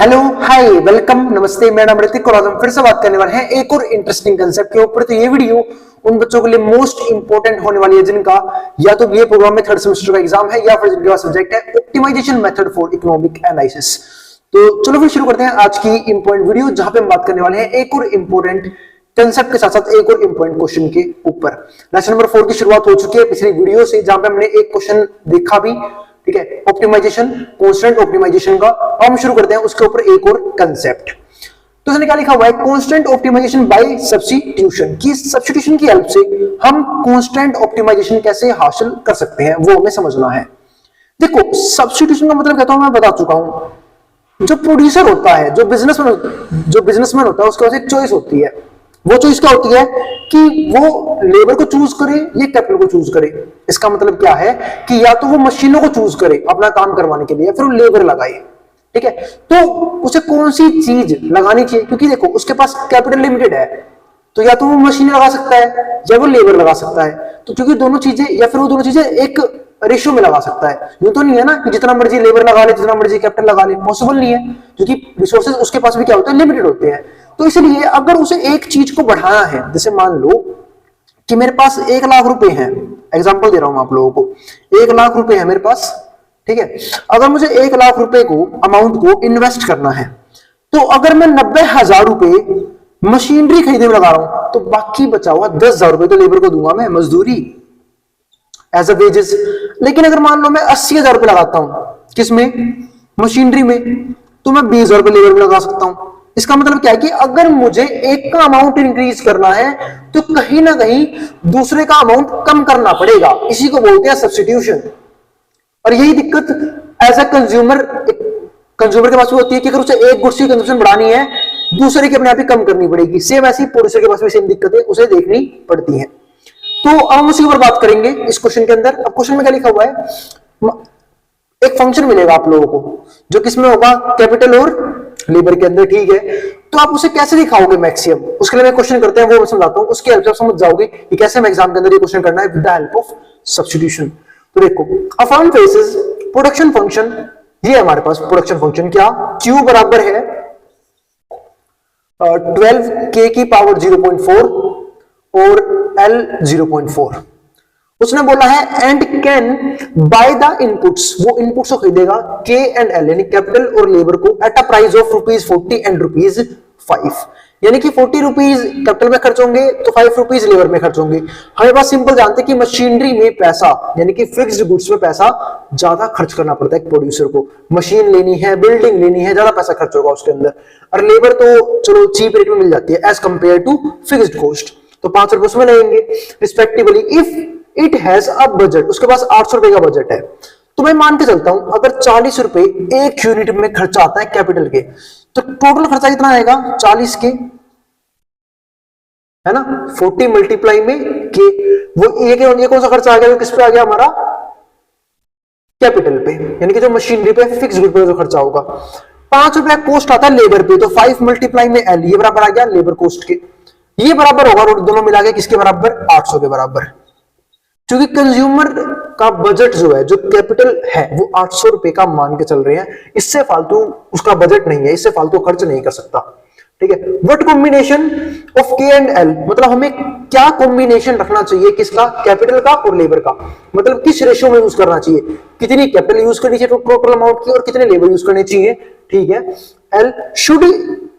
Hello hi welcome नमस्ते, मेरा नाम ऋतिक और आज हम फिर से बात करने वाले हैं एक और इंटरेस्टिंग कंसेप्ट के ऊपर। तो ये वीडियो उन बच्चों के लिए मोस्ट इंपोर्टेंट होने वाली है जिनका या तो बीए प्रोग्राम में थर्ड सेमेस्टर का एग्जाम है या फिर जिनके पास सब्जेक्ट है optimization method for economic analysis. तो चलो फिर शुरू करते हैं आज की इंपॉर्टेंट वीडियो, जहां पे हम बात करने वाले हैं एक और इंपॉर्टेंट कंसेप्ट के साथ साथ एक और इंपॉर्टेंट क्वेश्चन के ऊपर। लेसन नंबर 4 की शुरुआत हो चुकी है पिछली वीडियो से, जहां पे हमने एक क्वेश्चन देखा भी, ठीक है, ऑप्टिमाइजेशन, कांस्टेंट ऑप्टिमाइजेशन का। हम शुरू करते हैं उसके ऊपर एक और कंसेप्ट। तो इसने क्या लिखा हुआ है, कांस्टेंट ऑप्टिमाइजेशन बाय सब्स्टिट्यूशन, की सब्स्टिट्यूशन की हेल्प से हम कांस्टेंट ऑप्टिमाइजेशन कैसे हासिल कर सकते हैं वो हमें समझना है। देखो, सब्स्टिट्यूशन का मतलब कहता हूं, मैं बता चुका हूं। जो प्रोड्यूसर होता है, जो बिजनेसमैन होता है, उसके पास एक चॉइस होती है। वो चॉइस क्या होती है कि वो लेबर को चूज करे या कैपिटल को चूज करे। इसका मतलब क्या है कि या तो वो मशीनों को चूज करे अपना काम करवाने के लिए, फिर वो लेबर लगाए, ठीक है। तो उसे कौन सी चीज लगानी चाहिए, क्योंकि देखो उसके पास कैपिटल लिमिटेड है, तो या तो वो मशीन लगा सकता है या वो लेबर लगा सकता है। तो क्योंकि दोनों चीजें, या फिर वो दोनों चीजें एक रेशियो में लगा सकता है। यूं तो नहीं है ना कि जितना मर्जी लेबर लगा ले, जितना मर्जी कैपिटल लगा ले, पॉसिबल नहीं है, क्योंकि रिसोर्सेज उसके पास भी क्या होते हैं, लिमिटेड होते हैं। तो इसलिए अगर उसे एक चीज को बढ़ाना है, जैसे मान लो कि मेरे पास 1 लाख रुपए हैं, एग्जांपल दे रहा हूं आप लोगों को, 1 लाख रुपए है मेरे पास, ठीक है। अगर मुझे 1 लाख रुपए को अमाउंट को इन्वेस्ट करना है, तो अगर मैं 90,000 रुपए मशीनरी खरीदने में लगा रहा हूं, तो बाकी बचा हुआ 10,000 रुपए तो लेबर को दूंगा मैं मजदूरी, एज अ वेजेस। लेकिन अगर मान लो मैं 80,000 रुपए लगाता हूं, किसमें, मशीनरी में, तो मैं 20,000 रुपए लेबर में लगा सकता हूं। इसका मतलब क्या है कि अगर मुझे एक का अमाउंट इंक्रीज करना है तो कहीं ना कहीं दूसरे का अमाउंट कम करना पड़ेगा। इसी को बोलते हैं सब्स्टिट्यूशन। और यही दिक्कत एज अ कंज्यूमर के पास भी होती है कि अगर उसे एक गुड्स की कंजम्पशन बढ़ानी है, दूसरे की अपने आप ही कम करनी पड़ेगी। सेम ऐसी प्रोड्यूसर के पास भी सेम दिक्कतें उसे देखनी पड़ती है। तो अब हम उसी पर बात करेंगे इस क्वेश्चन के अंदर। अब क्वेश्चन में क्या लिखा हुआ है, एक फंक्शन मिलेगा आप लोगों को जो किसमें होगा, कैपिटल और लेबर के अंदर, ठीक है। तो आप उसे कैसे दिखाओगे मैक्सिमम, उसके लिए मैं क्वेश्चन करते हैं वो मैं समझाता हूं, उसकी हेल्प से आप समझ जाओगे कि कैसे हम एग्जाम के अंदर ये क्वेश्चन करना है with the help of substitution. तो देखो, a firm faces production function, ये हमारे पास प्रोडक्शन फंक्शन क्या, Q बराबर है 12k की पावर 0.4 और L 0.4। उसने बोला है and can by the inputs, वो इनपुट्स को खरीदेगा K एंड L यानी कैपिटल और लेबर को at a price of ₹40 and ₹5, यानी कि 40 रुपीज कैपिटल में खर्च होंगे तो 5 रुपीज लेबर में खर्च होंगे। हमें बात सिंपल जानते हैं कि मशीनरी में पैसा यानी कि फिक्स्ड गुड्स में पैसा ज्यादा खर्च करना पड़ता है प्रोड्यूसर को। मशीन लेनी है, बिल्डिंग लेनी है, ज्यादा पैसा खर्च होगा उसके अंदर। और लेबर तो चलो चीप रेट में मिल जाती है as compare to fixed cost, तो 5 रुपए उसमें लगेंगे respectively. If it has a budget, उसके पास 800 रुपए का बजट है, तो मैं मान के चलता हूं अगर 40 रुपए एक यूनिट में खर्चा आता है कैपिटल के, तो टोटल खर्चा कितना आएगा, 40 के, है ना। 40 मल्टीप्लाई में के, वो ये कौन सा खर्चा आ गया, किस पे आ गया हमारा, कैपिटल पे, यानी कि जो मशीनरी पे फिक्स गुड पे जो खर्चा होगा। 5 रुपया कॉस्ट आता है लेबर पे, तो 5 मल्टीप्लाई में एल, ये बराबर आ गया लेबर कॉस्ट के, ये बराबर होगा और दोनों मिला के किसके बराबर, 800 के बराबर। क्योंकि कंज्यूमर का बजट जो है, जो कैपिटल है, वो 800 रुपए का मान के चल रहे हैं, इससे फालतू उसका बजट नहीं है, इससे फालतू खर्च नहीं कर सकता, ठीक है। व्हाट कॉम्बिनेशन ऑफ के एंड एल, मतलब हमें क्या कॉम्बिनेशन रखना चाहिए, किसका, कैपिटल का और लेबर का, मतलब किस रेशियो में यूज करना चाहिए, कितनी कैपिटल यूज करनी चाहिए टोटल अमाउंट की और कितने लेबर यूज करने चाहिए, ठीक है। L should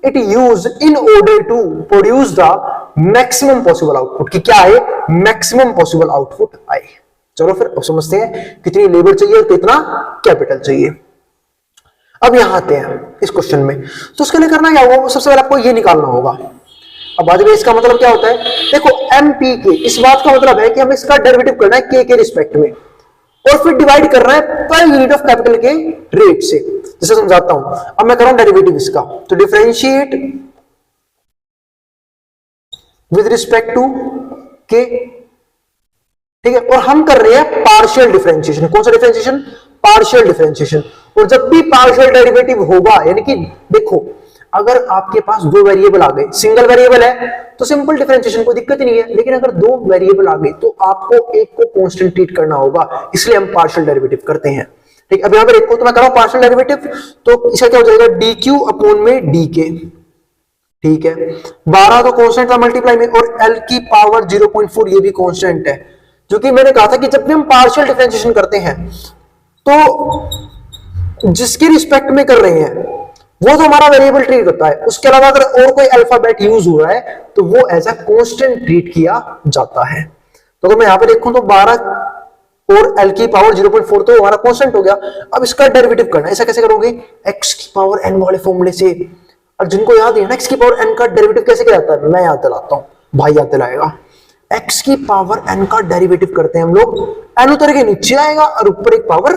it use in order to produce the maximum possible output, की क्या है, मैक्सिमम पॉसिबल आउटपुट आए। चलो फिर समझते हैं कितनी लेबर चाहिए और कितना कैपिटल चाहिए। अब यहां आते हैं इस क्वेश्चन में, तो उसके लिए करना क्या होगा, सबसे पहले आपको ये निकालना होगा। अब बाद में इसका मतलब क्या होता है, देखो MPK, इस बात का मतलब है कि हमें इसका डेरिवेटिव करना है K के रिस्पेक्ट में, और फिर डिवाइड करना है पर यूनिट ऑफ कैपिटल के रेट से। जैसे समझाता हूं, अब मैं कर रहा हूं डेरिवेटिव इसका, तो differentiate with respect to K, ठीक है। और हम कर रहे हैं पार्शियल डिफरेंशिएशन, कौन सा डिफरेंशिएशन, पार्शियल डिफरेंशिएशन। और जब भी पार्शियल डेरिवेटिव होगा, यानी कि देखो अगर आपके पास 2 वेरिएबल आ गए, सिंगल वेरिएबल है तो सिंपल डिफरेंशिएशन कोई दिक्कत नहीं है, लेकिन अगर 2 वेरिएबल आ गए तो आपको एक को कांस्टेंट ट्रीट करना होगा, इसलिए हम पार्शियल डेरिवेटिव करते हैं। ठीक, अब यहाँ पे देखो तो मैं कर रहा हूं पार्शियल डेरिवेटिव, तो इसका क्या हो जाएगा डी क्यू अपॉन में डी के। ठीक है, 12 तो कांस्टेंट था मल्टीप्लाई में, और एल की पावर 0.4 ये भी कांस्टेंट है, जो कि मैंने कहा था कि जब भी हम पार्शियल डिफरेंशिएशन करते हैं तो जिसके रिस्पेक्ट में कर रहे हैं वो तो हमारा वेरिएबल ट्रीट होता है, उसके अलावा अगर और कोई अल्फाबेट यूज हो रहा है तो वो एज अ कांस्टेंट ट्रीट किया जाता है। तो अगर मैं यहां पे देखूं तो 12 और एल की पावर 0.4 तो हमारा कांस्टेंट हो गया। अब इसका डेरिवेटिव करना है, ऐसा कैसे करोगे, एक्स की पावर एन वाले फॉर्मूले से। और जिनको याद है ना एक्स की पावर एन का डेरिवेटिव कैसे किया जाता है, मैं याद दिलाता हूं, भाई याद दिलाएगा। एक्स की पावर एन का डेरिवेटिव करते हैं हम लोग, एन उतर के नीचे आएगा और ऊपर एक पावर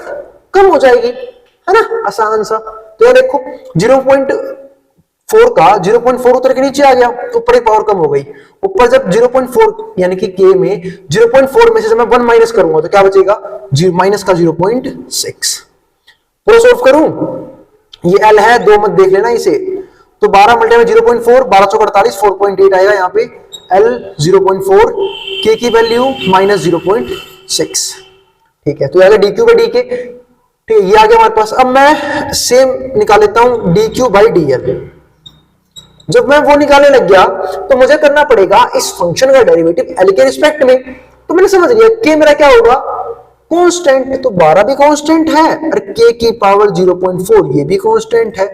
कम हो जाएगी, है ना, आसान सा। तो ये देखो 0.4 का 0.4 उतर के नीचे आ गया, ऊपर एक पावर कम हो गई। ऊपर जब 0.4 यानी कि के में 0.4 में से जब मैं 1 माइनस करूंगा तो क्या बचेगा, माइनस का 0.6। पूरा सॉल्व करूं, ये एल है, 2 मत देख लेना इसे, तो 12 मल्टीप्लाई में 0.4, 12 चौक 48, 4.8 आएगा यहाँ पे, एल 0.4, के की वैल्यू माइनस 0.6। ठीक है, तो आएगा डी क्यू बाई डी के। ठीक है, ये आ गया हमारे पास। अब मैं सेम निकाल लेता हूं D Q by D L. जब मैं वो निकालने लग गया तो मुझे करना पड़ेगा इस फंक्शन का डेरिवेटिव एल के रिस्पेक्ट में। तो मैंने समझ लिया के मेरा क्या होगा, कांस्टेंट, तो 12 भी कांस्टेंट है और के की पावर 0.4 ये भी कांस्टेंट है।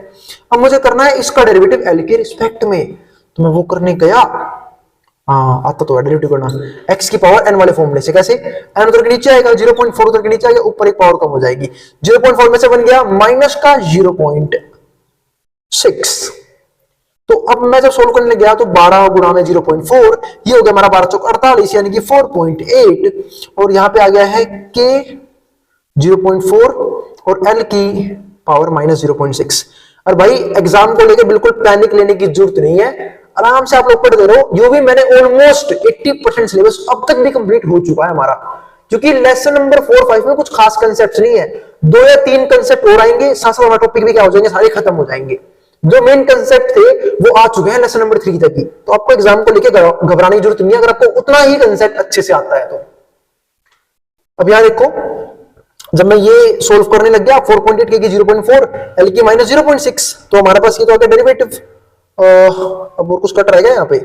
अब मुझे करना है इसका डेरिवेटिव एल के रिस्पेक्ट में, तो मैं वो करने गया, आता तो डेरिवेटिव करना x की पावर n वाले फॉर्मूले से। कैसे, n उधर के नीचे आएगा, 0.4 उधर के नीचे आएगा, ऊपर एक पावर कम हो जाएगी, 0.4 में से बन गया माइनस का 0.6। तो अब मैं जब सोल्व करने लग गया तो 12 गुणा में 0.4 ये हो गया हमारा 12 चौक 48 यानी कि 4.8, और यहां पे आ गया है k 0.4 और l की पावर माइनस 0.6। और भाई एग्जाम को लेकर बिल्कुल पैनिक लेने की जरूरत नहीं है, आराम से आप लोग पढ़ते रहो। यो भी मैंने ऑलमोस्ट 80% सिलेबस अब तक भी कंप्लीट हो चुका है हमारा, क्योंकि लेसन नंबर 4, 5 में कुछ खास कंसेप्ट नहीं है, 2 या 3 कंसेप्ट और आएंगे, साथ साथ हमारा टॉपिक भी क्या हो जाएंगे, सारे खत्म हो जाएंगे। जो मेन कंसेप्ट थे वो आ चुके हैं लेसन नंबर 3 तक ही, तो आपको एग्जाम को लेकर घबराने की जरूरत नहीं है अगर आपको उतना ही कंसेप्ट अच्छे से आता है तो। अब यहां देखो, जब मैं ये सोल्व करने लग गया 4.8 के की 0.4 एल की माइनस 0.6, तो हमारे पास ये तो आ गया डेरिवेटिव। अब और कुछ कट रहेगा यहाँ पे,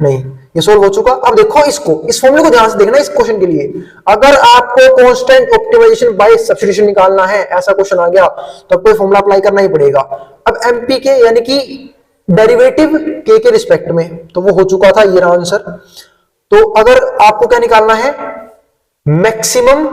नहीं, ये सोल्व हो चुका। अब देखो इसको, इस फॉर्मूले को ध्यान से देखना इस क्वेश्चन के लिए। अगर आपको कांस्टेंट ऑप्टिमाइजेशन बाय सब्स्टिट्यूशन निकालना है, ऐसा क्वेश्चन आ गया तो आपको फॉर्मूला अप्लाई करना ही पड़ेगा। अब एमपी के यानी कि डेरिवेटिव के रिस्पेक्ट में, तो वो हो चुका था, ये रहा आंसर। तो अगर आपको क्या निकालना है, मैक्सिमम,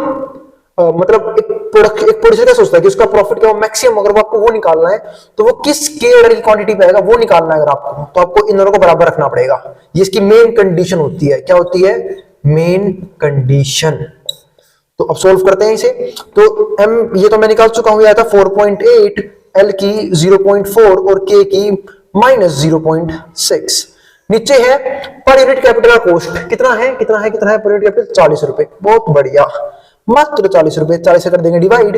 मतलब एक प्रोड्यूसर क्या सोचता है कि उसका प्रॉफिट क्या हो, मैक्सिमम, अगर आपको वो निकालना है तो वो किस के ऑर्डर की क्वांटिटी पे आएगा वो निकालना है अगर आपको, तो आपको इन दोनों को बराबर रखना पड़ेगा। ये इसकी मेन कंडीशन होती है। क्या होती है, मेन कंडीशन। तो अब सॉल्व करते हैं इसे। तो एम ये तो मैं निकाल चुका हूं, आया था 4.8, एल की 0.4 और के की माइनस 0.6। नीचे है पर यूनिट कैपिटल का कॉस्ट कितना है, पर यूनिट कैपिटल 40 रुपए। बहुत बढ़िया, मात्र 40 रुपए, 40 से कर देंगे डिवाइड।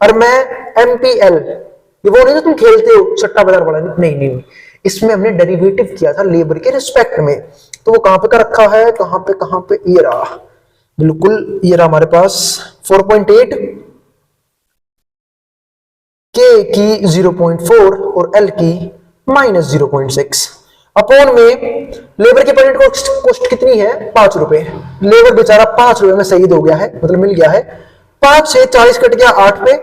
और मैं एमपीएल, ये वो नहीं जो तुम खेलते हो सट्टा बाजार वाला, नहीं, इसमें हमने डेरिवेटिव किया था लेबर के रिस्पेक्ट में। तो वो कहां पे का रखा है, कहां पे, ये रहा, बिल्कुल ये रहा हमारे पास 4.8, के की 0.4 और एल की माइनस 0.6 अपॉन में लेबर के पर यूनिट कॉस्ट कितनी है, 5 रुपए। लेबर बेचारा 5 रुपए में शहीद हो गया है, मतलब मिल गया है। 5 से 40 कट गया 8 पे,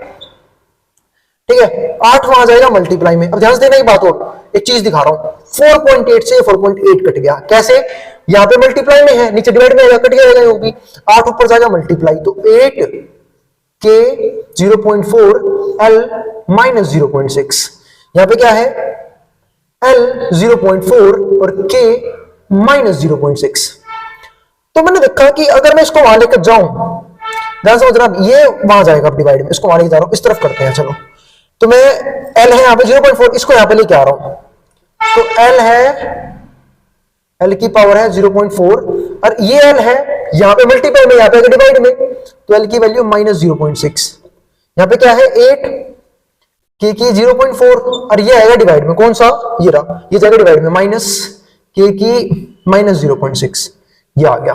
ठीक है, 8 वहां जाएगा मल्टीप्लाई में। अब ध्यान से देखना एक बात और, एक चीज दिखा रहा हूं, 4.8 से 4.8 कट गया, कैसे, यहां पे मल्टीप्लाई में है, नीचे डिवाइड में आएगा, कट गया होगी, 8 ऊपर जाएगा मल्टीप्लाई, तो 8 के 0.4 एल माइनस 0.6, यहां पे क्या है L 0.4 और K माइनस 0.6। तो मैंने देखा कि अगर मैं इसको वहां लेकर जाऊं, ध्यान समझ रहा, ये वहां जाएगा डिवाइड में, इसको वहां लेकर जा रहा हूं, इस तरफ करते हैं चलो। तो मैं L है यहाँ पे 0.4, इसको यहाँ पे लेके आ रहा हूं, तो L है, L की पावर है 0.4 और ये L है यहाँ पे मल्टीप्लाई में, यहाँ पे डिवाइड में, तो L की वैल्यू माइनस 0.6। यहाँ पे क्या है 8 के की 0.4 और ये आएगा डिवाइड में, कौन सा, ये रहा, ये जाएगा डिवाइड में, माइनस के की माइनस 0.6, ये आ गया।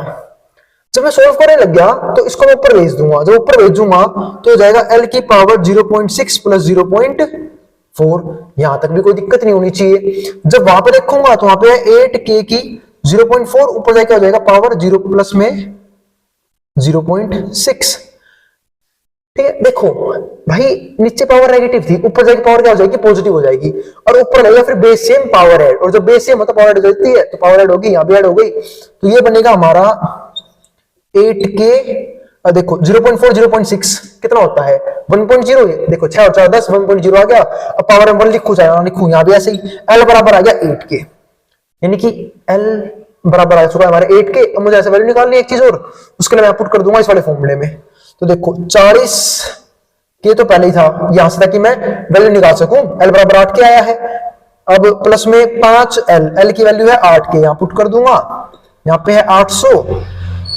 जब मैं सोल्व करने लग गया तो इसको मैं ऊपर भेज दूंगा, जब ऊपर भेज दूंगा तो हो जाएगा l की पावर 0.6 प्लस 0.4, यहां तक भी कोई दिक्कत नहीं होनी चाहिए। जब वहां पे देखूंगा तो वहां पे 8k की 0.4 ऊपर जाके हो जाएगा पावर 0 प्लस में 0.6। ठीक है, देखो भाई नीचे पावर नेगेटिव थी, ऊपर जाके पावर क्या हो जाएगी, पॉजिटिव हो जाएगी, और ऊपर लगेगा फिर बेस सेम पावर ऐड, और जब बेस सेम मतलब पावर ऐड हो जाती है तो पावर ऐड होगी, यहां भी ऐड हो गई, तो ये बनेगा हमारा 8k, देखो 0.4 0.6 कितना होता है 1.0, देखो 6 और 4 10, 1.0 आ गया। अब पावर में 1 लिखू चाहे लिखू, यहां भी ऐसे ही l बराबर आ गया 8k, यानी कि l बराबर आ चुका है हमारे 8k। अब मुझे ऐसे वैल्यू निकालनी है एक चीज और, उसके लिए मैं पुट कर दूंगा इस वाले फॉर्मूले में। तो देखो 40 के तो पहले ही था, यहां से ताकि मैं वैल्यू निकाल सकूं, l बराबर 8k आया है। अब प्लस में 5l, l की वैल्यू है 8k, यहां पुट कर दूंगा, यहां पे है 800,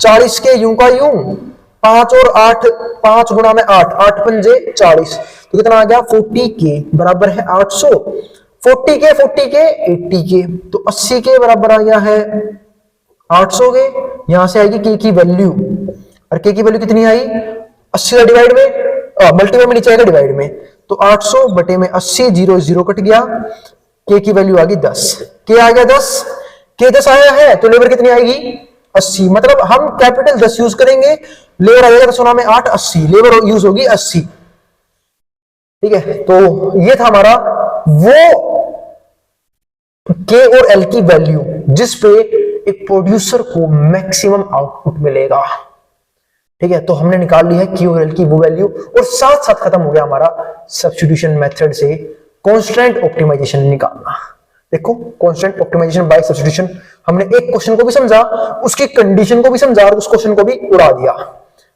40 के यूं का यूं, 5 और 8, 5 गुणा में 8, 8 पंजे 40, तो कितना आ गया 40k बराबर है 800, 40k 80k, तो 80 के बराबर आ गया है 800 के। यहां से आएगी k की वैल्यू, और k की वैल्यू कितनी आई 80 का डिवाइड में, मल्टीप्लाई में नीचे आएगा डिवाइड में, तो 800 बटे में 80, 0 0 कट गया, k की वैल्यू आ गई 10, k आ गया 10, k 10 आया है तो लेबर कितनी आएगी 80, मतलब हम कैपिटल 10 यूज करेंगे, लेबर आ जाएगा 10 में 8 80, लेबर यूज होगी 80। ठीक है, तो ये था हमारा वो K और L की वैल्यू जिस पे एक प्रोड्यूसर को मैक्सिमम आउटपुट मिलेगा। ठीक है, तो हमने निकाल ली है Q और L की वो वैल्यू, और साथ साथ खत्म हो गया हमारा सब्स्टिट्यूशन मेथड से कांस्टेंट ऑप्टिमाइजेशन निकालना। देखो कांस्टेंट ऑप्टिमाइजेशन बाय सब्स्टिट्यूशन, हमने एक क्वेश्चन को भी समझा, उसकी कंडीशन को भी समझा, और उस क्वेश्चन को भी उड़ा दिया।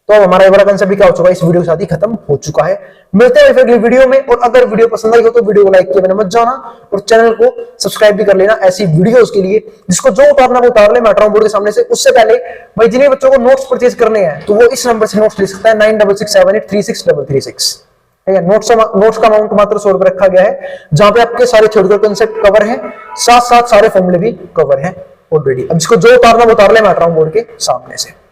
तो अब हमारा ये वाला कंसेप्ट भी क्या हो चुका है, इस वीडियो के साथ ही खत्म हो चुका है। मिलते हैं फिर अगली वीडियो में, और अगर वीडियो पसंद आई हो तो वीडियो को लाइक किए बिना मत जाना, और चैनल को सब्सक्राइब भी कर लेना ऐसी वीडियोस के लिए। जिसको जो उतारना वो उतार ले, मैं हट रहा हूं बोर्ड के सामने से। उससे पहले भाई जिन्हें बच्चों को नोट्स परचेज करने हैं तो वो इस नंबर से नोट्स ले सकता है 9667836336। ठीक है, नोट्स का अमाउंट मात्र 100 रुपए रखा गया है, जहां पे आपके सारे थ्योरेटिकल कंसेप्ट कवर हैं, साथ साथ सारे फॉर्मूले भी कवर हैं ऑलरेडी। अब जिसको जो उतारना वो उतार ले, मैं हट रहा हूं बोर्ड के सामने से।